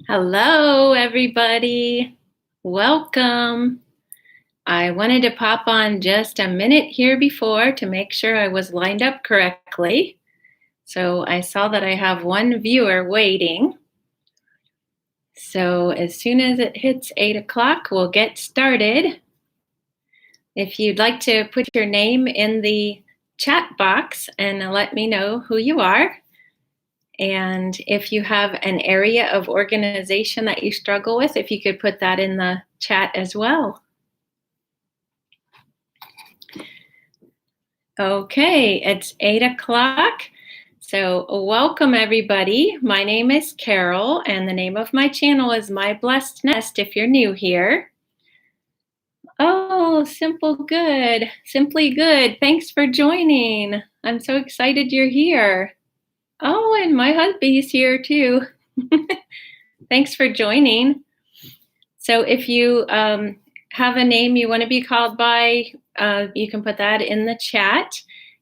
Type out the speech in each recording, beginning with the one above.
Hello, everybody. Welcome. I wanted to pop on just a minute here before to make sure I was lined up correctly. So I saw that I have one viewer waiting. So as soon as it hits 8 o'clock, we'll get started. If you'd like to put your name in the chat box and let me know who you are. And if you have an area of organization that you struggle with, if you could put that in the chat as well. Okay, it's 8 o'clock. So welcome everybody. My name is Carol and the name of my channel is My Blessed Nest if you're new here. Oh, Simply Good. Thanks for joining. I'm so excited you're here. Oh, and my hubby's here too. Thanks for joining. So if you have a name you want to be called by, you can put that in the chat.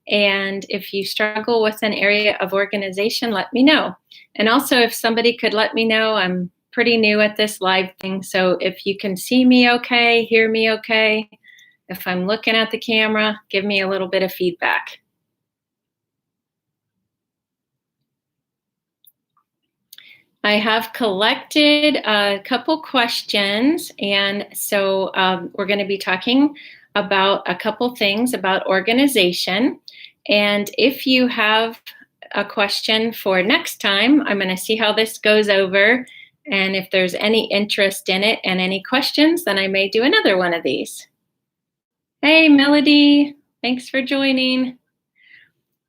And if you struggle with an area of organization, let me know. And also if somebody could let me know, I'm pretty new at this live thing. So if you can see me okay, hear me okay, if I'm looking at the camera, give me a little bit of feedback. I have collected a couple questions, and so we're going to be talking about a couple things about organization. And if you have a question for next time, I'm going to see how this goes over. And if there's any interest in it and any questions, then I may do another one of these. Hey, Melody, thanks for joining.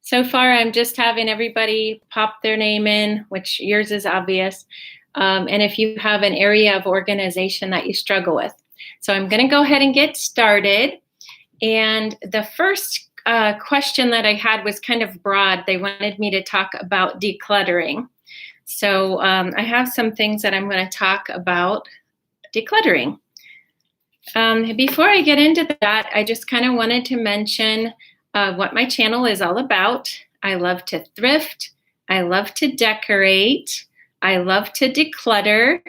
So far, I'm just having everybody pop their name in, which yours is obvious. And if you have an area of organization that you struggle with. So I'm going to go ahead and get started. And the first question that I had was kind of broad. They wanted me to talk about decluttering. So I have some things that I'm going to talk about decluttering. Before I get into that, I just kind of wanted to mention what my channel is all about. I love to thrift. I love to decorate. I love to declutter.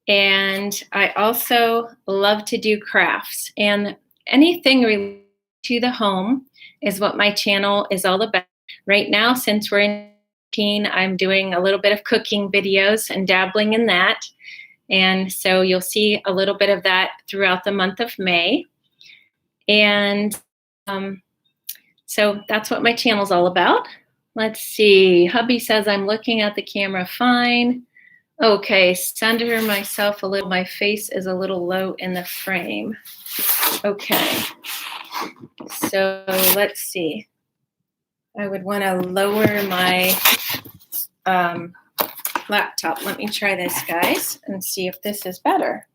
And I also love to do crafts. And anything related to the home is what my channel is all about. Right now, since we're in quarantine, I'm doing a little bit of cooking videos and dabbling in that. And so you'll see a little bit of that throughout the month of May. And so that's what my channel's all about. Let's see. Hubby says I'm looking at the camera fine. Okay, center myself a little. My face is a little low in the frame. Okay. So let's see. I would want to lower my laptop. Let me try this, guys, and see if this is better.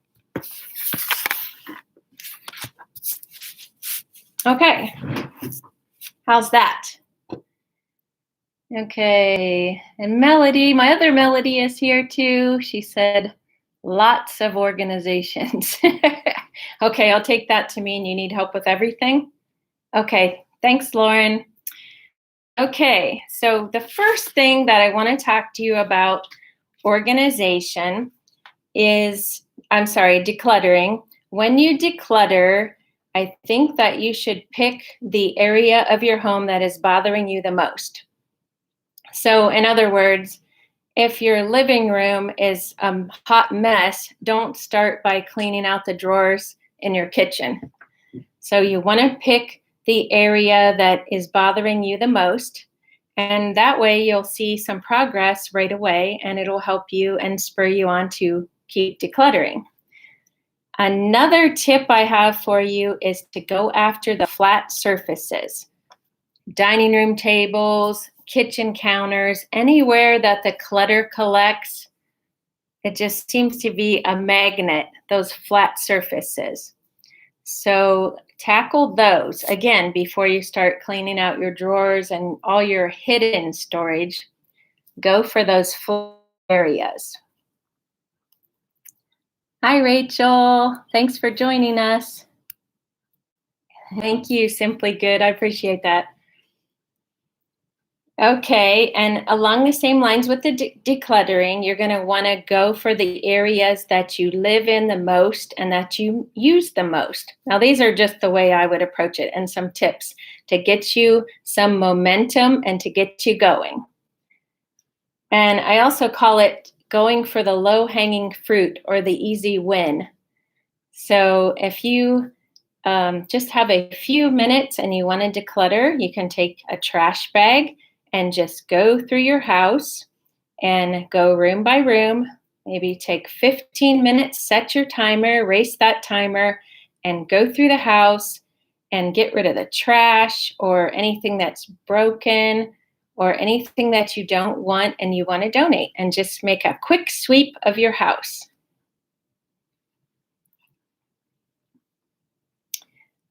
Okay. How's that? Okay. And Melody, my other Melody is here too. She said, lots of organizations. Okay, I'll take that to mean you need help with everything. Okay, thanks, Lauren. Okay, so the first thing that I want to talk to you about organization is, decluttering. When you declutter, I think that you should pick the area of your home that is bothering you the most. So in other words, if your living room is a hot mess, don't start by cleaning out the drawers in your kitchen. So you want to pick the area that is bothering you the most, and that way you'll see some progress right away, and it'll help you and spur you on to keep decluttering. Another tip I have for you is to go after the flat surfaces. Dining room tables, kitchen counters, anywhere that the clutter collects, it just seems to be a magnet, those flat surfaces. So tackle those, again, before you start cleaning out your drawers and all your hidden storage. Go for those full areas. Hi, Rachel. Thanks for joining us. Thank you, Simply Good. I appreciate that. Okay, and along the same lines with the decluttering, you're going to want to go for the areas that you live in the most and that you use the most. Now, these are just the way I would approach it and some tips to get you some momentum and to get you going. And I also call it going for the low hanging fruit or the easy win. So if you just have a few minutes and you want to declutter, you can take a trash bag and just go through your house and go room by room. Maybe take 15 minutes, set your timer, erase that timer, and go through the house and get rid of the trash or anything that's broken or anything that you don't want and you want to donate, and just make a quick sweep of your house.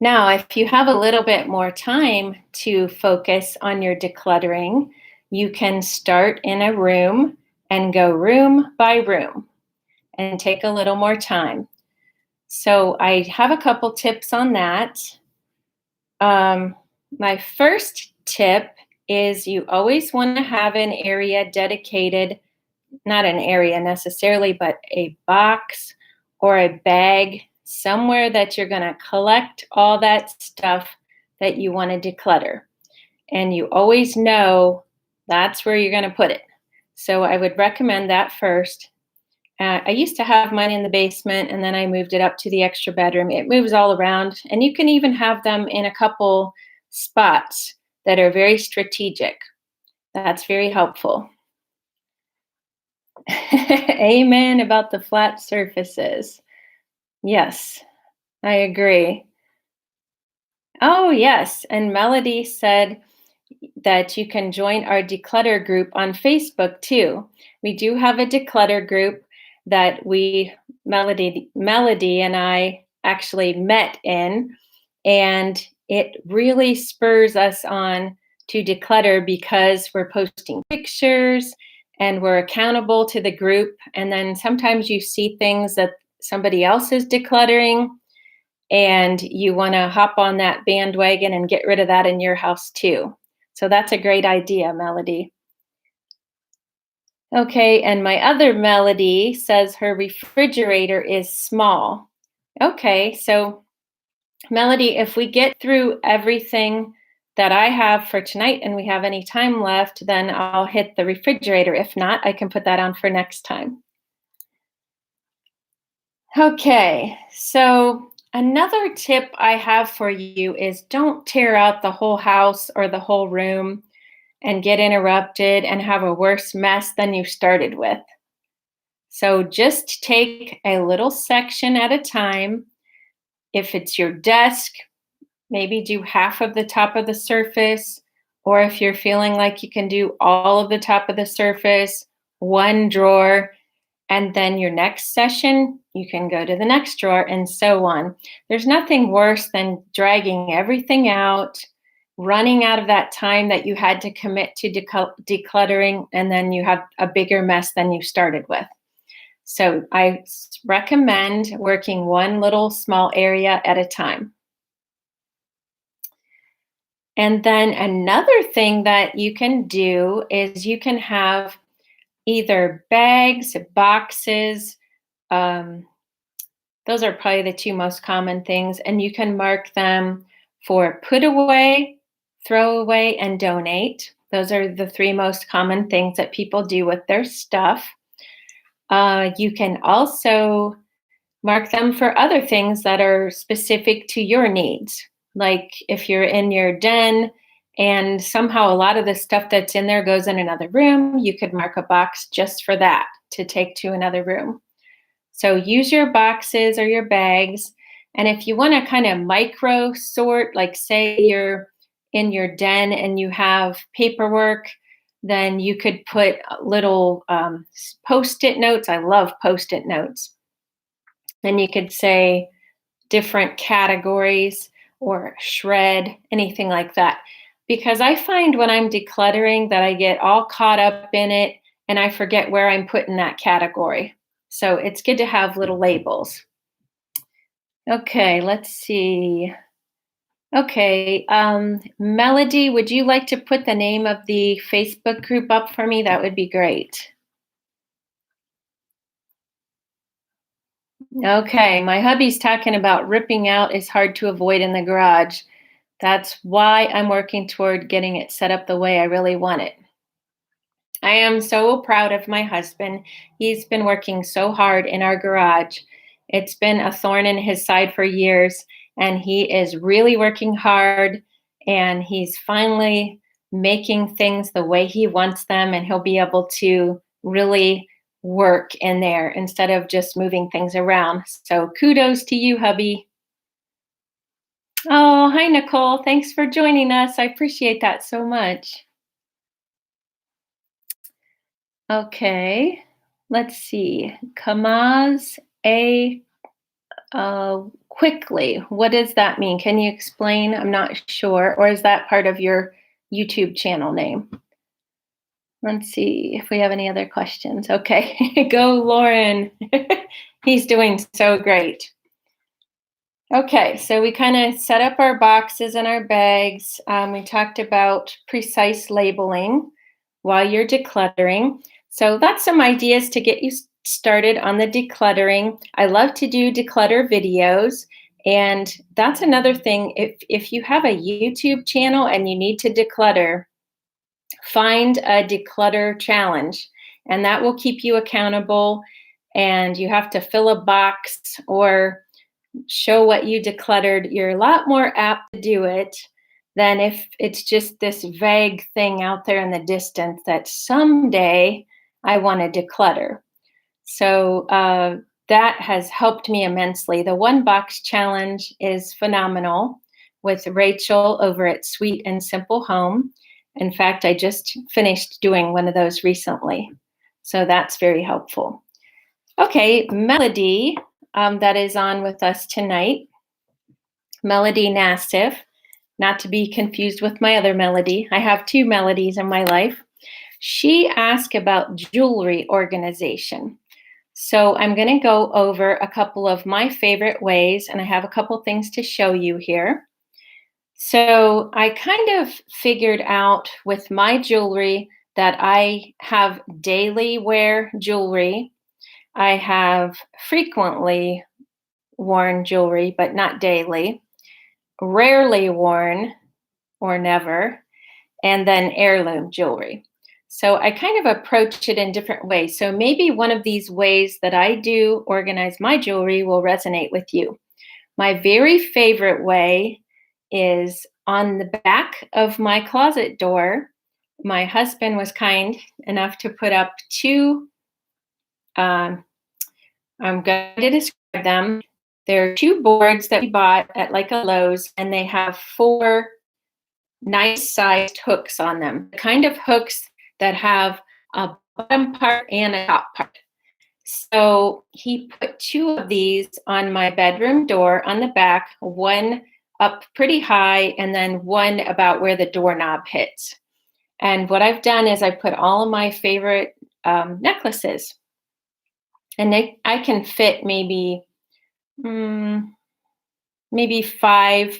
Now, if you have a little bit more time to focus on your decluttering, you can start in a room and go room by room and take a little more time. So, I have a couple tips on that. Um, my first tip is you always want to have an area dedicated, not an area necessarily, but a box or a bag somewhere that you're going to collect all that stuff that you want to declutter. And you always know that's where you're going to put it. So I would recommend that first. I used to have mine in the basement and then I moved it up to the extra bedroom. It moves all around, and you can even have them in a couple spots that are very strategic. That's very helpful. Amen about the flat surfaces. Yes, I agree. Oh, yes. And Melody said that you can join our declutter group on Facebook too. We do have a declutter group that Melody and I actually met in, and it really spurs us on to declutter because we're posting pictures and we're accountable to the group. And then sometimes you see things that somebody else is decluttering and you want to hop on that bandwagon and get rid of that in your house too. So that's a great idea, Melody. Okay, and my other Melody says her refrigerator is small. Okay, so Melody, if we get through everything that I have for tonight and we have any time left, then I'll hit the refrigerator. If not, I can put that on for next time. Okay, so another tip I have for you is don't tear out the whole house or the whole room and get interrupted and have a worse mess than you started with. So just take a little section at a time. If it's your desk, maybe do half of the top of the surface, or if you're feeling like you can do all of the top of the surface, one drawer, and then your next session, you can go to the next drawer and so on. There's nothing worse than dragging everything out, running out of that time that you had to commit to decluttering, and then you have a bigger mess than you started with. So I recommend working one little small area at a time. And then another thing that you can do is you can have either bags, boxes, um, those are probably the two most common things, and you can mark them for put away, throw away, and donate. Those are the three most common things that people do with their stuff. You can also mark them for other things that are specific to your needs. Like if you're in your den and somehow a lot of the stuff that's in there goes in another room, you could mark a box just for that to take to another room. So use your boxes or your bags. And if you want to kind of micro sort, like say you're in your den and you have paperwork, then you could put little post-it notes. I love post-it notes. And you could say different categories or shred, anything like that. Because I find when I'm decluttering that I get all caught up in it and I forget where I'm putting that category. So it's good to have little labels. Okay, let's see. Okay. Melody, would you like to put the name of the Facebook group up for me? That would be great. Okay. My hubby's talking about ripping out is hard to avoid in the garage. That's why I'm working toward getting it set up the way I really want it. I am so proud of my husband. He's been working so hard in our garage. It's been a thorn in his side for years, and he is really working hard, and he's finally making things the way he wants them, and he'll be able to really work in there instead of just moving things around. So kudos to you, hubby. Oh, hi, Nicole. Thanks for joining us. I appreciate that so much. Okay, let's see. Kamaz A quickly. What does that mean? Can you explain? I'm not sure. Or is that part of your YouTube channel name? Let's see if we have any other questions. Okay, go Lauren. He's doing so great. Okay, so we kind of set up our boxes and our bags. We talked about precise labeling while you're decluttering. So that's some ideas to get you started on the decluttering. I love to do declutter videos. And that's another thing. If you have a YouTube channel and you need to declutter, find a declutter challenge, and that will keep you accountable. And you have to fill a box or show what you decluttered. You're a lot more apt to do it than if it's just this vague thing out there in the distance that someday I want to declutter. So that has helped me immensely. The one box challenge is phenomenal with Rachel over at Sweet and Simple Home. In fact, I just finished doing one of those recently. So that's very helpful. Okay, Melody, that is on with us tonight. Melody Nassif, not to be confused with my other Melody. I have two Melodies in my life. She asked about jewelry organization. So I'm going to go over a couple of my favorite ways, and I have a couple things to show you here. So I kind of figured out with my jewelry that I have daily wear jewelry. I have frequently worn jewelry, but not daily, rarely worn or never, and then heirloom jewelry. So I kind of approach it in different ways. So maybe one of these ways that I do organize my jewelry will resonate with you. My very favorite way is on the back of my closet door. My husband was kind enough to put up two, I'm going to describe them. There are two boards that we bought at like a Lowe's, and they have four nice sized hooks on them, the kind of hooks that have a bottom part and a top part. So he put two of these on my bedroom door on the back, one up pretty high, and then one about where the doorknob hits. And what I've done is I put all of my favorite necklaces, and I can fit maybe five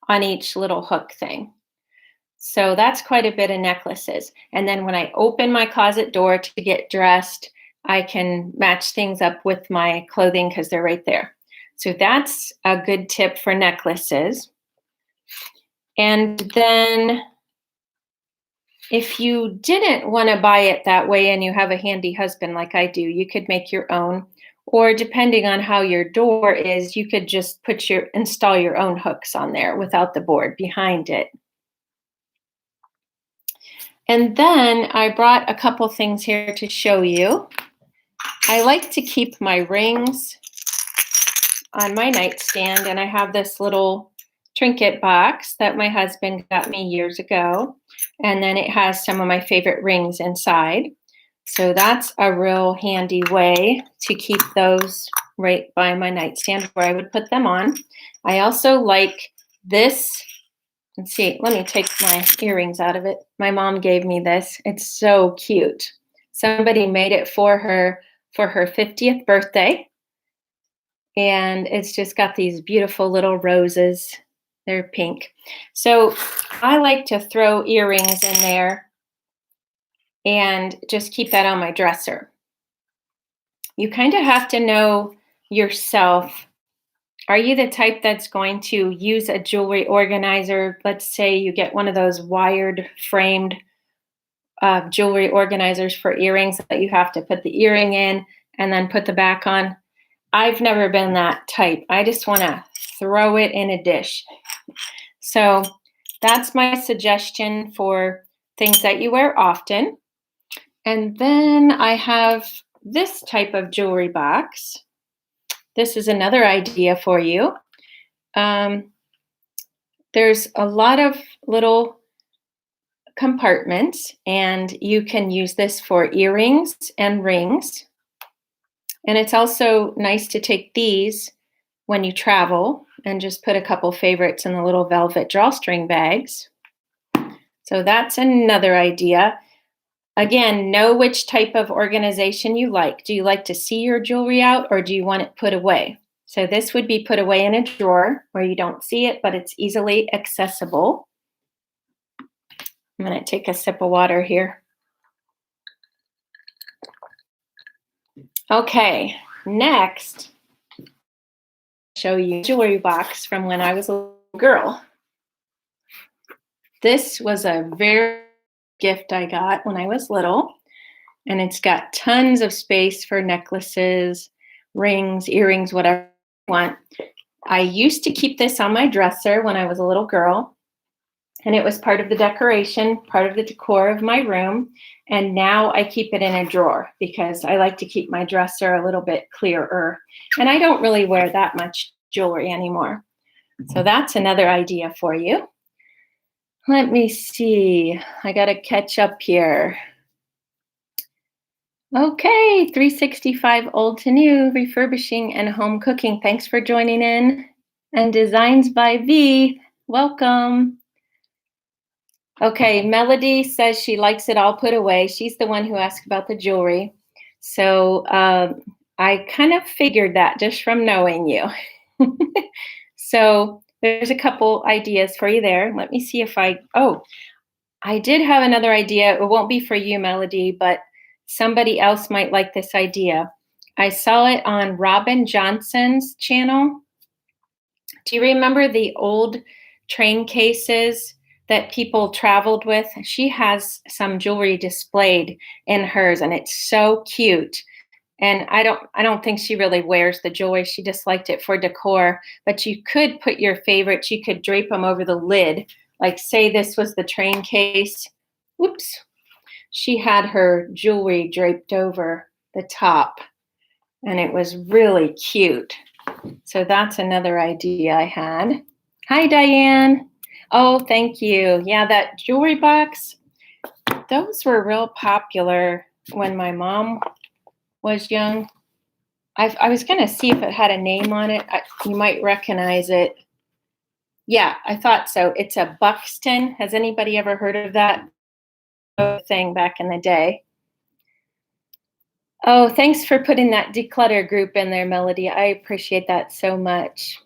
on each little hook thing. So that's quite a bit of necklaces. And then when I open my closet door to get dressed, I can match things up with my clothing because they're right there. So that's a good tip for necklaces. And then if you didn't want to buy it that way and you have a handy husband like I do, you could make your own. Or depending on how your door is, you could just install your own hooks on there without the board behind it. And then I brought a couple things here to show you. I like to keep my rings on my nightstand, and I have this little trinket box that my husband got me years ago. And then it has some of my favorite rings inside. So that's a real handy way to keep those right by my nightstand where I would put them on. I also like this. Let's see, let me take my earrings out of it. My mom gave me this. It's so cute. Somebody made it for her 50th birthday. And it's just got these beautiful little roses. They're pink. So I like to throw earrings in there and just keep that on my dresser. You kind of have to know yourself. Are you the type that's going to use a jewelry organizer? Let's say you get one of those wired framed jewelry organizers for earrings that you have to put the earring in and then put the back on. I've never been that type. I just want to throw it in a dish. So that's my suggestion for things that you wear often. And then I have this type of jewelry box. This is another idea for you. There's a lot of little compartments, and you can use this for earrings and rings. And it's also nice to take these when you travel and just put a couple favorites in the little velvet drawstring bags. So that's another idea. Again, know which type of organization you like. Do you like to see your jewelry out, or do you want it put away? So this would be put away in a drawer where you don't see it, but it's easily accessible. I'm going to take a sip of water here. Okay, next, I'll show you a jewelry box from when I was a little girl. This was a very gift I got when I was little, and it's got tons of space for necklaces, rings, earrings, whatever you want. I used to keep this on my dresser when I was a little girl, and it was part of the decoration, part of the decor of my room, and now I keep it in a drawer because I like to keep my dresser a little bit clearer, and I don't really wear that much jewelry anymore. So that's another idea for you. Let me see. I got to catch up here. Okay, 365 old to new, refurbishing and home cooking. Thanks for joining in. And Designs by V, welcome. Okay, Melody says she likes it all put away. She's the one who asked about the jewelry. So I kind of figured that just from knowing you. So there's a couple ideas for you there. Let me see if I did have another idea. It won't be for you, Melody, but somebody else might like this idea. I saw it on Robin Johnson's channel. Do you remember the old train cases that people traveled with? She has some jewelry displayed in hers, and it's so cute. And I don't think she really wears the jewelry. She just liked it for decor. But you could put your favorites. You could drape them over the lid. Like, say this was the train case. Whoops. She had her jewelry draped over the top, and it was really cute. So that's another idea I had. Hi, Diane. Oh, thank you. Yeah, that jewelry box, those were real popular when my mom was young. I was going to see if it had a name on it. You might recognize it. Yeah, I thought so. It's a Buxton. Has anybody ever heard of that thing back in the day? Oh, thanks for putting that declutter group in there, Melody. I appreciate that so much.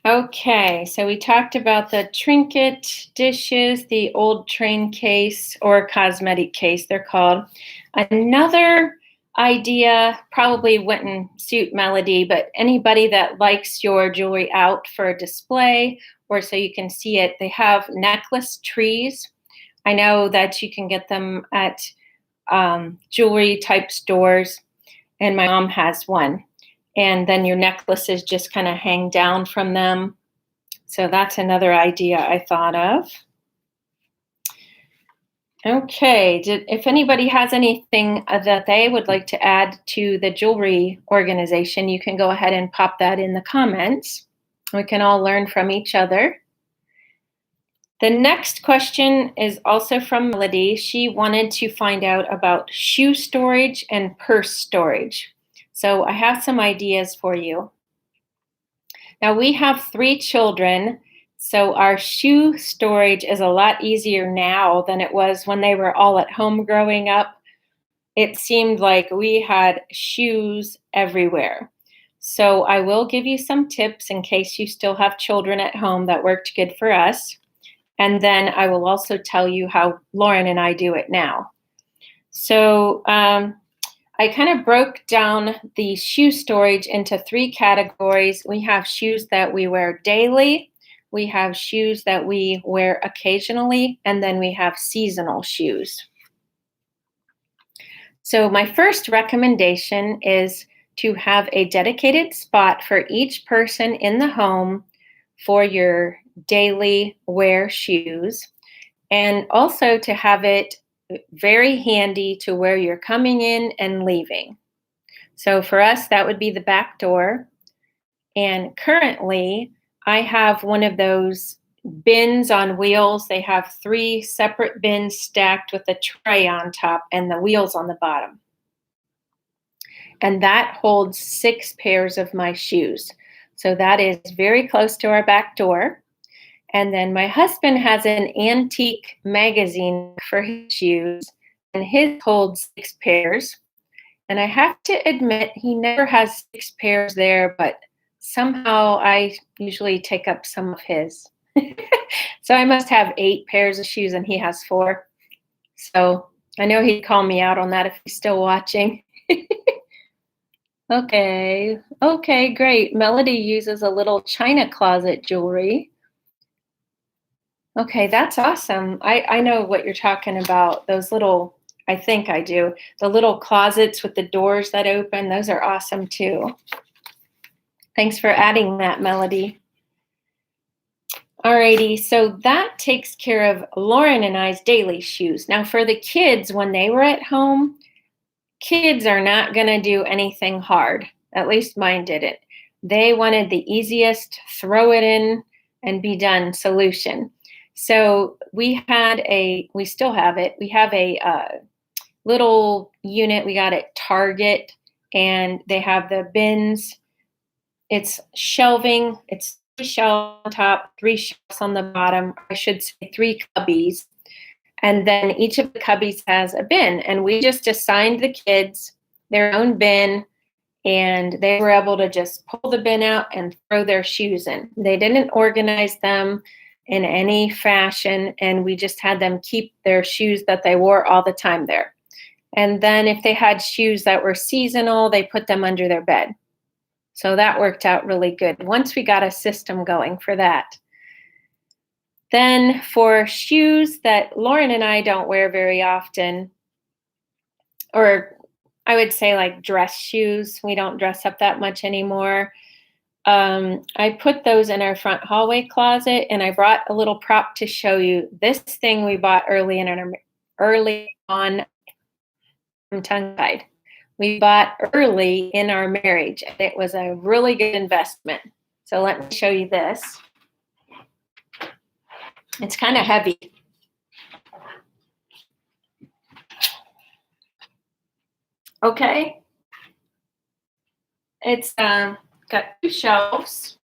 Okay, so we talked about the trinket dishes, the old train case or cosmetic case, they're called. Another idea probably wouldn't suit Melody, but anybody that likes your jewelry out for a display or so you can see it, they have necklace trees. I know that you can get them at jewelry type stores, and my mom has one. And then your necklaces just kind of hang down from them. So that's another idea I thought of. Okay, if anybody has anything that they would like to add to the jewelry organization, you can go ahead and pop that in the comments. We can all learn from each other. The next question is also from Melody. She wanted to find out about shoe storage and purse storage. So I have some ideas for you. Now we have 3 children, so our shoe storage is a lot easier now than it was when they were all at home growing up. It seemed like we had shoes everywhere. So I will give you some tips in case you still have children at home that worked good for us. And then I will also tell you how Lauren and I do it now. So I kind of broke down the shoe storage into 3 categories. We have shoes that we wear daily, we have shoes that we wear occasionally, and then we have seasonal shoes. So my first recommendation is to have a dedicated spot for each person in the home for your daily wear shoes, and also to have it very handy to where you're coming in and leaving. So for us, that would be the back door. And currently, I have one of those bins on wheels. They have 3 separate bins stacked with a tray on top and the wheels on the bottom. And that holds 6 pairs of my shoes. So that is very close to our back door. And then my husband has an antique magazine for his shoes, and his holds 6 pairs. And I have to admit, he never has 6 pairs there, but somehow I usually take up some of his. So I must have 8 pairs of shoes and he has 4. So I know he'd call me out on that if he's still watching. Okay, great. Melody uses a little china closet jewelry. Okay, that's awesome. I know what you're talking about. Those little, I think I do, the little closets with the doors that open. Those are awesome too. Thanks for adding that, Melody. Alrighty, so that takes care of Lauren and I's daily shoes. Now for the kids, when they were at home, kids are not going to do anything hard. At least mine didn't. They wanted the easiest, throw it in and be done solution. So we still have it. We have a little unit we got at Target, and they have the bins. It's shelving. It's 3 shelves on top, 3 shelves on the bottom. I should say 3 cubbies. And then each of the cubbies has a bin. And we just assigned the kids their own bin, and they were able to just pull the bin out and throw their shoes in. They didn't organize them in any fashion, and we just had them keep their shoes that they wore all the time there. And then if they had shoes that were seasonal, they put them under their bed. So that worked out really good once we got a system going for that. Then for shoes that Lauren and I don't wear very often, or I would say like dress shoes, we don't dress up that much anymore. I put those in our front hallway closet, and I brought a little prop to show you this thing we bought early on. I'm tongue-tied. We bought early in our marriage, and it was a really good investment. So let me show you this. It's kind of heavy. Okay. It's got 2 shelves.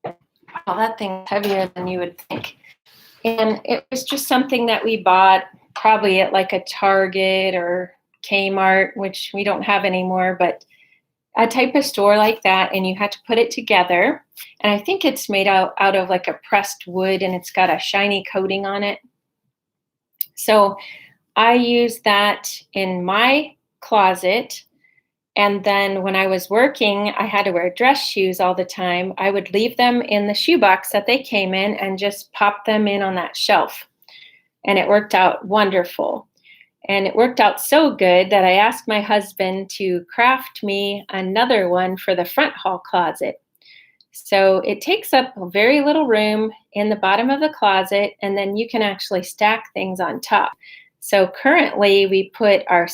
Oh, that thing's heavier than you would think. And it was just something that we bought probably at like a Target or Kmart, which we don't have anymore, but a type of store like that, and you had to put it together. And I think it's made out of like a pressed wood, and it's got a shiny coating on it. So I use that in my closet. And then when I was working, I had to wear dress shoes all the time. I would leave them in the shoebox that they came in and just pop them in on that shelf. And it worked out wonderful. And it worked out so good that I asked my husband to craft me another one for the front hall closet. So it takes up very little room in the bottom of the closet, and then you can actually stack things on top. So currently we put our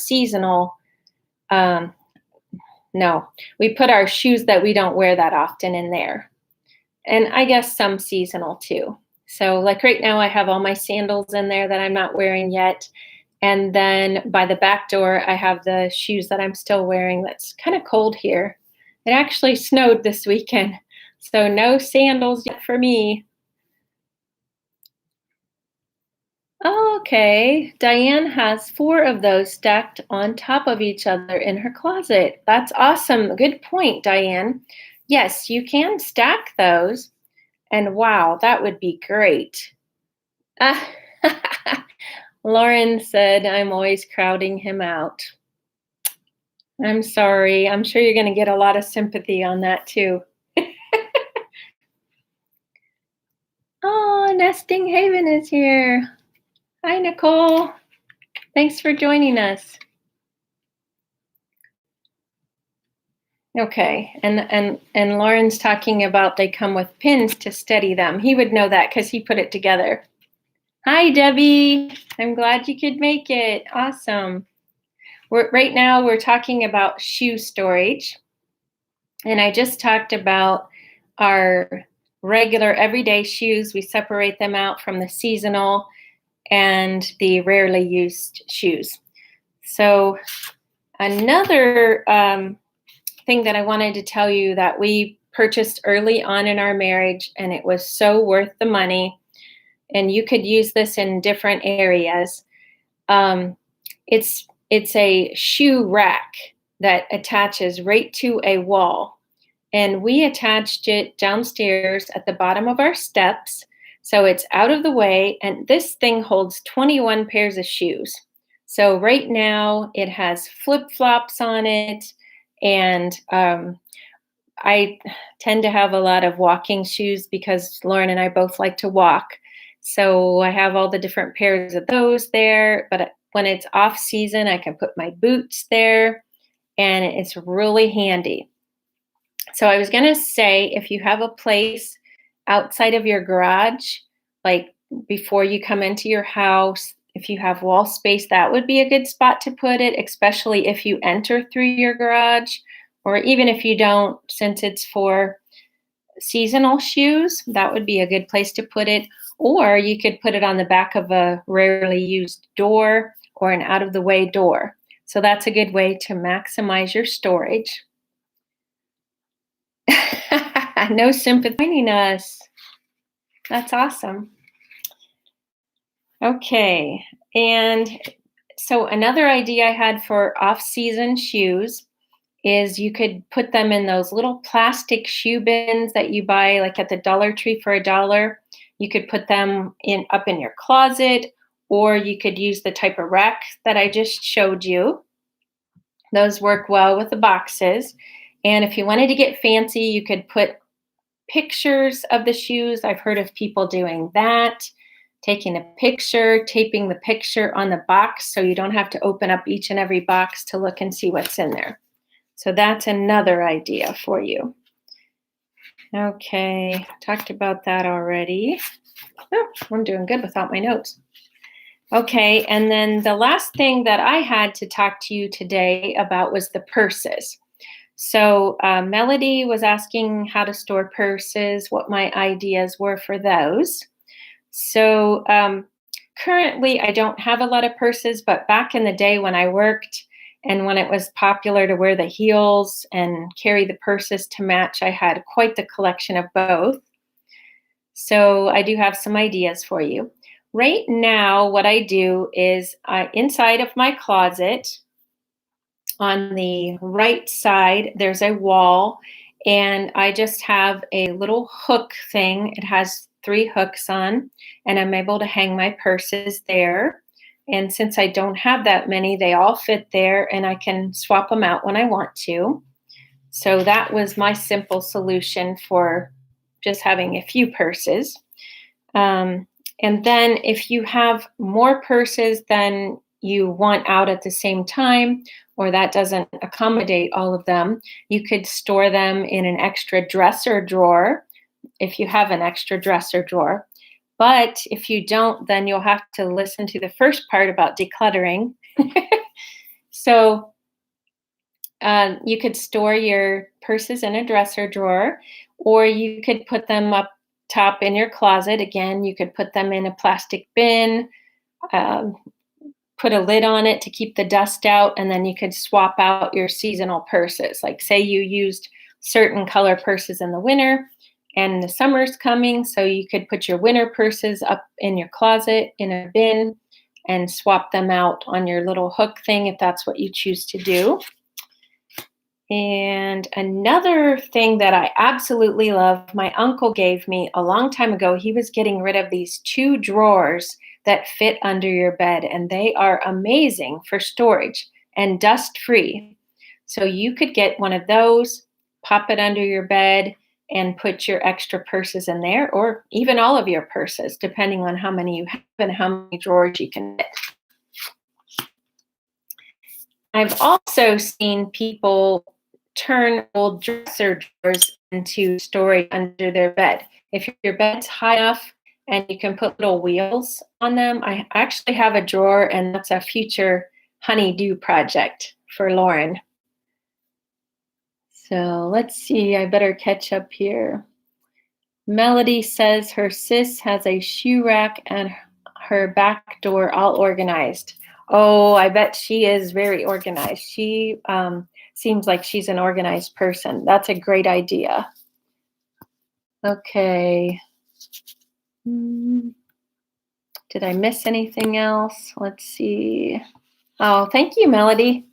we put our shoes that we don't wear that often in there. And I guess some seasonal too. So like right now I have all my sandals in there that I'm not wearing yet. And then by the back door, I have the shoes that I'm still wearing. That's kind of cold here. It actually snowed this weekend, so no sandals yet for me. Oh, okay. Diane has four of those stacked on top of each other in her closet. That's awesome. Good point, Diane. Yes, you can stack those. And wow, that would be great. Ah, Lauren said, I'm always crowding him out. I'm sorry. I'm sure you're going to get a lot of sympathy on that too. Oh, Nesting Haven is here. Hi, Nicole. Thanks for joining us. Okay, and Lauren's talking about they come with pins to steady them. He would know that because he put it together. Hi, Debbie. I'm glad you could make it. Awesome. Right now we're talking about shoe storage, and I just talked about our regular everyday shoes. We separate them out from the seasonal and the rarely used shoes. So another thing that I wanted to tell you that we purchased early on in our marriage, and it was so worth the money. And you could use this in different areas. It's a shoe rack that attaches right to a wall, and we attached it downstairs at the bottom of our steps, so it's out of the way. And this thing holds 21 pairs of shoes. So right now it has flip flops on it, and I tend to have a lot of walking shoes because Lauren and I both like to walk. So I have all the different pairs of those there. But when it's off season, I can put my boots there, and it's really handy. So I was going to say, if you have a place outside of your garage, like before you come into your house, if you have wall space, that would be a good spot to put it, especially if you enter through your garage, or even if you don't, since it's for seasonal shoes, that would be a good place to put it. Or you could put it on the back of a rarely used door or an out of the way door. So that's a good way to maximize your storage. No sympathy joining us. That's awesome. Okay. And so another idea I had for off-season shoes is you could put them in those little plastic shoe bins that you buy like at the Dollar Tree for $1. You could put them up in your closet, or you could use the type of rack that I just showed you. Those work well with the boxes. And if you wanted to get fancy, you could put pictures of the shoes. I've heard of people doing that, taking a picture, taping the picture on the box so you don't have to open up each and every box to look and see what's in there. So that's another idea for you. Okay, talked about that already. Oh, I'm doing good without my notes. Okay, and then the last thing that I had to talk to you today about was the purses. So Melody was asking how to store purses, what my ideas were for those. So currently I don't have a lot of purses, but back in the day when I worked and when it was popular to wear the heels and carry the purses to match, I had quite the collection of both. So I do have some ideas for you. Right now, what I do is inside of my closet, on the right side, there's a wall, and I just have a little hook thing. It has 3 hooks on, and I'm able to hang my purses there. And since I don't have that many, they all fit there, and I can swap them out when I want to. So that was my simple solution for just having a few purses. And then if you have more purses than you want out at the same time, or that doesn't accommodate all of them, you could store them in an extra dresser drawer if you have an extra dresser drawer. But if you don't, then you'll have to listen to the first part about decluttering. So you could store your purses in a dresser drawer, or you could put them up top in your closet. Again, you could put them in a plastic bin, put a lid on it to keep the dust out, and then you could swap out your seasonal purses. Like say you used certain color purses in the winter, And the summer's coming, so you could put your winter purses up in your closet in a bin and swap them out on your little hook thing if that's what you choose to do. And another thing that I absolutely love, my uncle gave me a long time ago. He was getting rid of these 2 drawers that fit under your bed, and they are amazing for storage and dust free. So you could get one of those, pop it under your bed, and put your extra purses in there, or even all of your purses, depending on how many you have and how many drawers you can fit. I've also seen people turn old dresser drawers into storage under their bed. If your bed's high enough and you can put little wheels on them, I actually have a drawer, and that's a future honeydew project for Lauren. So let's see, I better catch up here. Melody says her sis has a shoe rack and her back door all organized. Oh, I bet she is very organized. She seems like she's an organized person. That's a great idea. Okay. Did I miss anything else? Let's see. Oh, thank you, Melody.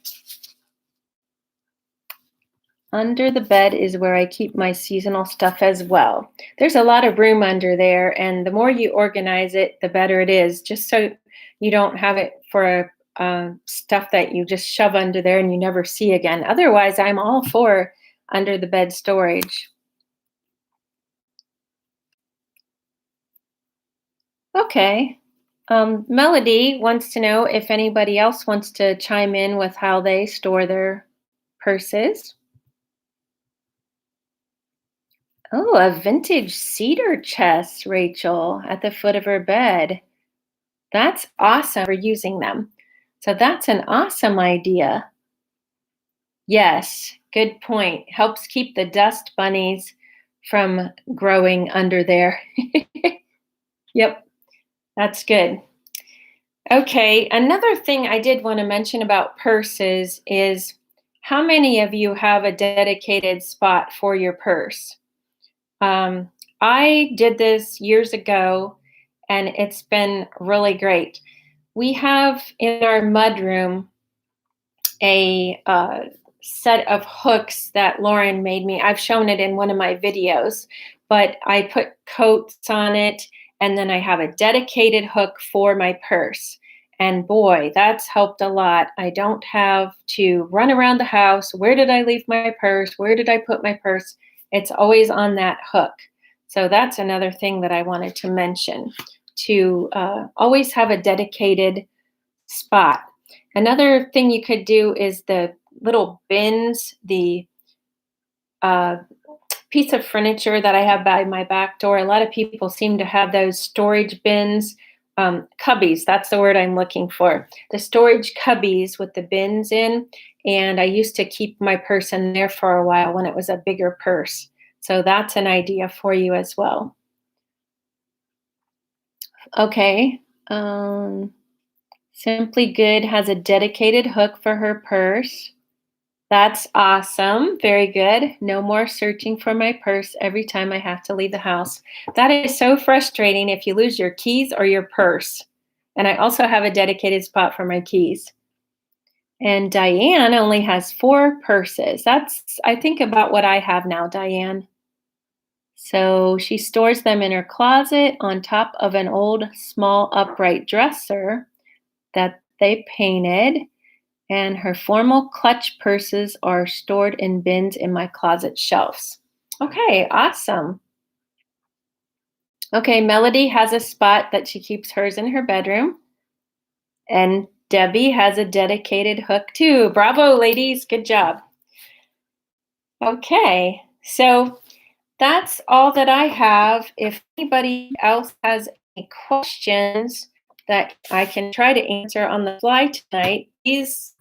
Under the bed is where I keep my seasonal stuff as well. There's a lot of room under there, and the more you organize it, the better it is, just so you don't have it for stuff that you just shove under there and you never see again. Otherwise, I'm all for under the bed storage. Okay. Melody wants to know if anybody else wants to chime in with how they store their purses. Oh, a vintage cedar chest, Rachel, at the foot of her bed. That's awesome for using them. So that's an awesome idea. Yes, good point. Helps keep the dust bunnies from growing under there. Yep, that's good. Okay, another thing I did want to mention about purses is how many of you have a dedicated spot for your purse? I did this years ago, and it's been really great. We have in our mudroom a set of hooks that Lauren made me. I've shown it in one of my videos, but I put coats on it, and then I have a dedicated hook for my purse. And boy, that's helped a lot. I don't have to run around the house. Where did I leave my purse? Where did I put my purse? It's always on that hook. So that's another thing that I wanted to mention, to always have a dedicated spot. Another thing you could do is the little bins, the piece of furniture that I have by my back door. A lot of people seem to have those storage bins, cubbies, that's the word I'm looking for. The storage cubbies with the bins in. And I used to keep my purse in there for a while when it was a bigger purse. So that's an idea for you as well. Okay. Simply Good has a dedicated hook for her purse. That's awesome. Very good. No more searching for my purse every time I have to leave the house. That is so frustrating if you lose your keys or your purse. And I also have a dedicated spot for my keys. And Diane only has 4 purses. That's, I think, about what I have now, Diane. So she stores them in her closet on top of an old small upright dresser that they painted. And her formal clutch purses are stored in bins in my closet shelves. Okay, awesome. Okay, Melody has a spot that she keeps hers in her bedroom. And Debbie has a dedicated hook too. Bravo, ladies. Good job. Okay, so that's all that I have. If anybody else has any questions that I can try to answer on the fly tonight, please.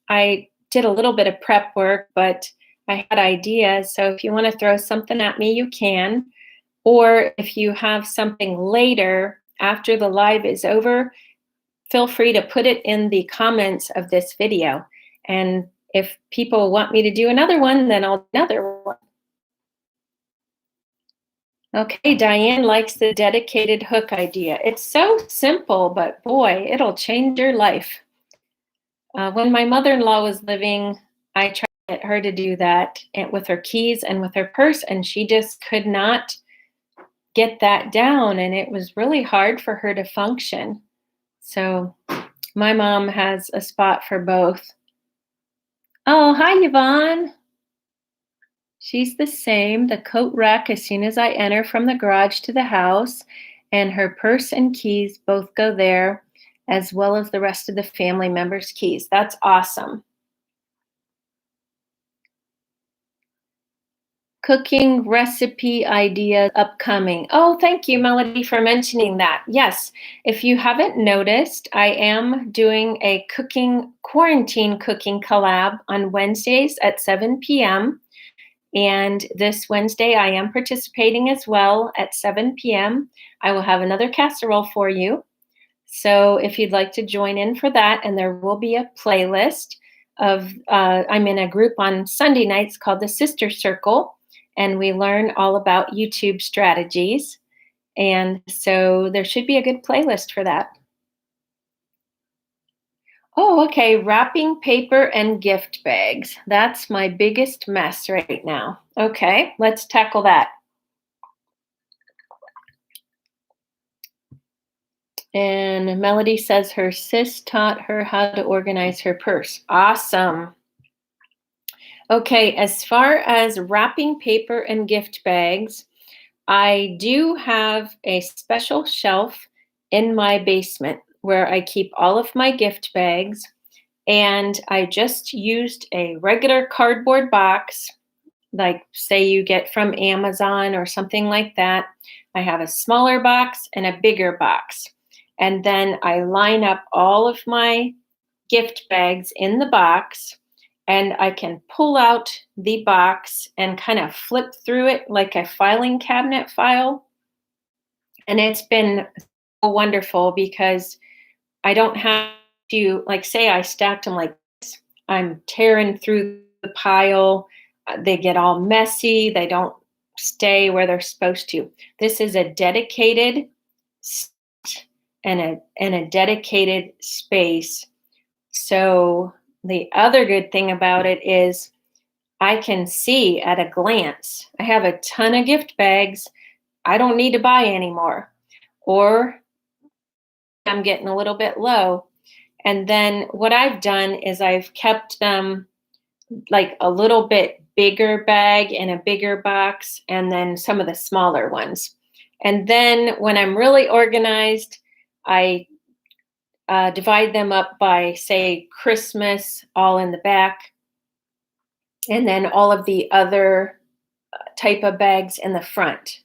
I did a little bit of prep work, but I had ideas. So if you want to throw something at me, you can. Or if you have something later after the live is over, feel free to put it in the comments of this video. And if people want me to do another one, then I'll do another one. Okay, Diane likes the dedicated hook idea. It's so simple, but boy, it'll change your life. When my mother-in-law was living, I tried to get her to do that with her keys and with her purse, and she just could not get that down, and it was really hard for her to function. So my mom has a spot for both. Oh, hi, Yvonne. She's the same. The coat rack as soon as I enter from the garage to the house, and her purse and keys both go there, as well as the rest of the family members' keys. That's awesome. Cooking recipe ideas upcoming. Oh, thank you, Melody, for mentioning that. Yes, if you haven't noticed, I am doing a quarantine cooking collab on Wednesdays at 7 p.m. And this Wednesday, I am participating as well at 7 p.m. I will have another casserole for you. So if you'd like to join in for that, and there will be a playlist I'm in a group on Sunday nights called the Sister Circle, and we learn all about YouTube strategies. And so there should be a good playlist for that. Oh, okay. Wrapping paper and gift bags. That's my biggest mess right now. Okay, let's tackle that. And Melody says her sis taught her how to organize her purse. Awesome. Okay, as far as wrapping paper and gift bags, I do have a special shelf in my basement where I keep all of my gift bags. And I just used a regular cardboard box, like say you get from Amazon or something like that. I have a smaller box and a bigger box. And then I line up all of my gift bags in the box, and I can pull out the box and kind of flip through it like a filing cabinet file. And it's been so wonderful because I don't have to, like, say I stacked them like this. I'm tearing through the pile. They get all messy. They don't stay where they're supposed to. This is a dedicated and a dedicated space. So the other good thing about it is I can see at a glance. I have a ton of gift bags. I don't need to buy anymore. Or I'm getting a little bit low. And then what I've done is I've kept them like a little bit bigger bag in a bigger box, and then some of the smaller ones. And then when I'm really organized, I divide them up by, say, Christmas, all in the back, and then all of the other type of bags in the front.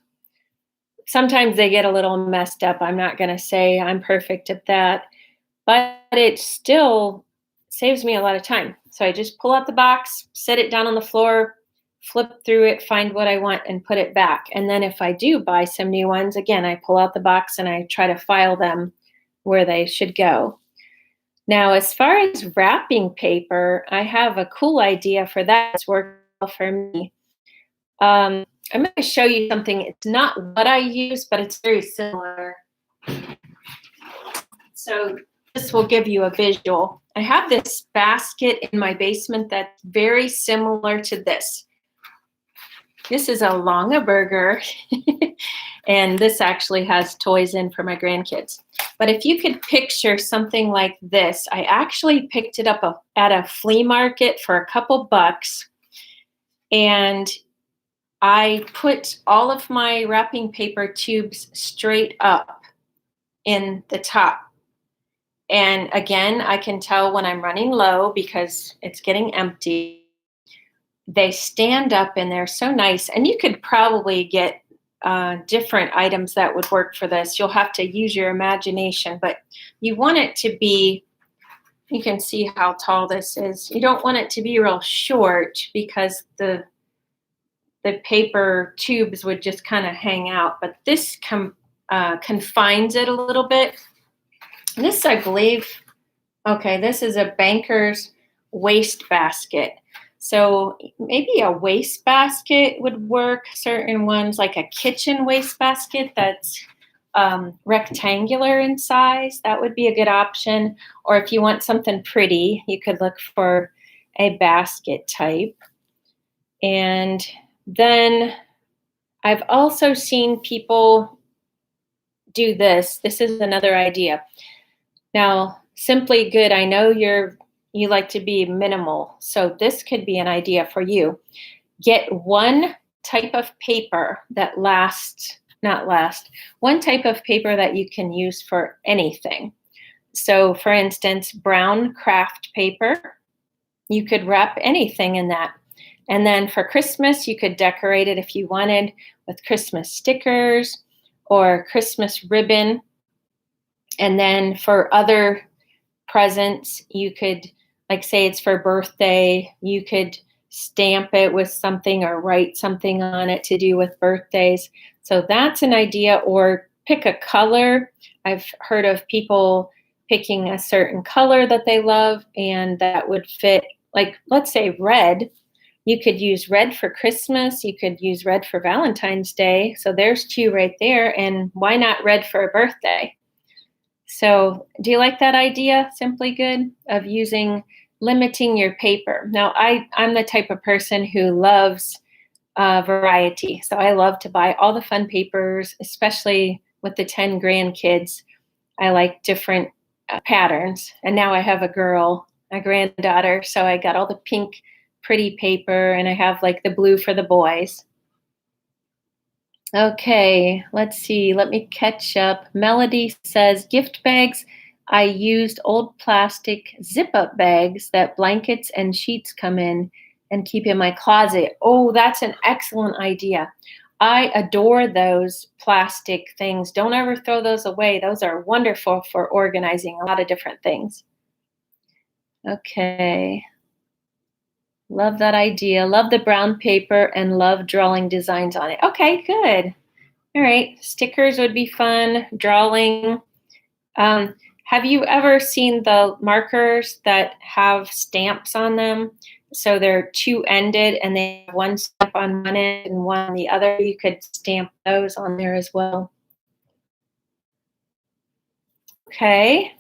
Sometimes they get a little messed up. I'm not going to say I'm perfect at that, but it still saves me a lot of time. So I just pull out the box, set it down on the floor, flip through it, find what I want, and put it back. And then if I do buy some new ones, again, I pull out the box and I try to file them where they should go. Now, as far as wrapping paper, I have a cool idea for that. It's worked well for me. I'm going to show you something. It's not what I use, but it's very similar. So this will give you a visual. I have this basket in my basement that's very similar to this. This is a Longaberger, and this actually has toys in for my grandkids. But if you could picture something like this, I actually picked it up at a flea market for a couple bucks, and I put all of my wrapping paper tubes straight up in the top. And again, I can tell when I'm running low because it's getting empty. They stand up and they're so nice. And you could probably get different items that would work for this. You'll have to use your imagination, but you want it to be, you can see how tall this is. You don't want it to be real short because the paper tubes would just kind of hang out, but this confines it a little bit. This, I believe, okay, this is a banker's waste basket. So maybe a wastebasket would work. Certain ones, like a kitchen wastebasket that's rectangular in size, that would be a good option. Or if you want something pretty, you could look for a basket type. And then I've also seen people do this. This is another idea. Now, Simply Good, I know you like to be minimal, so this could be an idea for you. Get one type of paper that one type of paper that you can use for anything. So, for instance, brown craft paper, you could wrap anything in that. And then for Christmas, you could decorate it if you wanted with Christmas stickers or Christmas ribbon. And then for other presents, you could, like, say it's for birthday, you could stamp it with something or write something on it to do with birthdays. So that's an idea. Or pick a color. I've heard of people picking a certain color that they love and that would fit, like, let's say red. You could use red for Christmas. You could use red for Valentine's Day. So there's two right there. And why not red for a birthday? So do you like that idea, Simply Good, of limiting your paper? Now, I'm the type of person who loves variety. So I love to buy all the fun papers, especially with the 10 grandkids. I like different patterns. And now I have a granddaughter, so I got all the pink pretty paper, and I have like the blue for the boys. Okay, let's see. Let me catch up. Melody says, gift bags. I used old plastic zip-up bags that blankets and sheets come in and keep in my closet. Oh, that's an excellent idea. I adore those plastic things. Don't ever throw those away. Those are wonderful for organizing a lot of different things. Okay. Love that idea. Love the brown paper and love drawing designs on it. Okay, good. All right. Stickers would be fun. Drawing. Have you ever seen the markers that have stamps on them? So they're two-ended and they have one stamp on one end and one on the other. You could stamp those on there as well. Okay.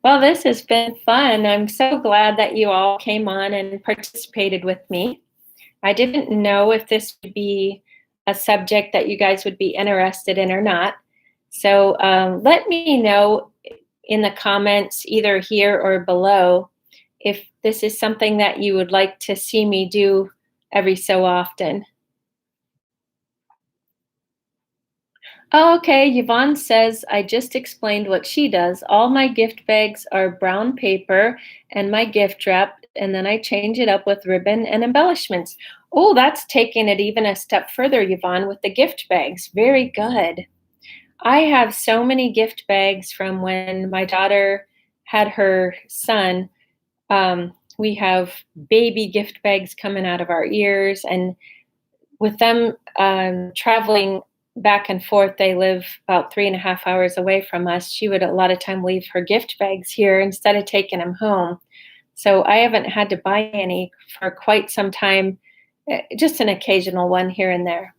Well, this has been fun. I'm so glad that you all came on and participated with me. I didn't know if this would be a subject that you guys would be interested in or not. So let me know in the comments, either here or below, if this is something that you would like to see me do every so often. Oh, okay, Yvonne says, I just explained what she does. All my gift bags are brown paper and my gift wrap, and then I change it up with ribbon and embellishments. Oh, that's taking it even a step further, Yvonne, with the gift bags. Very good. I have so many gift bags from when my daughter had her son. We have baby gift bags coming out of our ears, and with them traveling back and forth, they live about 3.5 hours away from us. She would a lot of time leave her gift bags here instead of taking them home. So I haven't had to buy any for quite some time, just an occasional one here and there.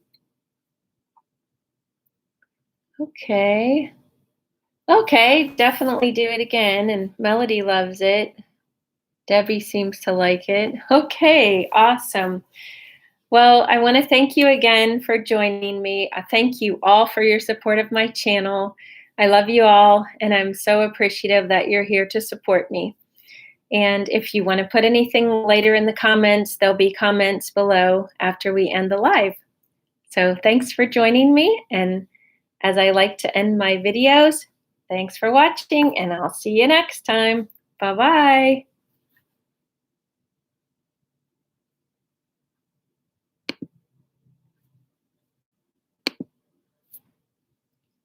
Okay. Okay, definitely do it again. And Melody loves it. Debbie seems to like it. Okay, awesome. Well, I want to thank you again for joining me. I thank you all for your support of my channel. I love you all, and I'm so appreciative that you're here to support me. And if you want to put anything later in the comments, there'll be comments below after we end the live. So thanks for joining me. And as I like to end my videos, thanks for watching, and I'll see you next time. Bye-bye.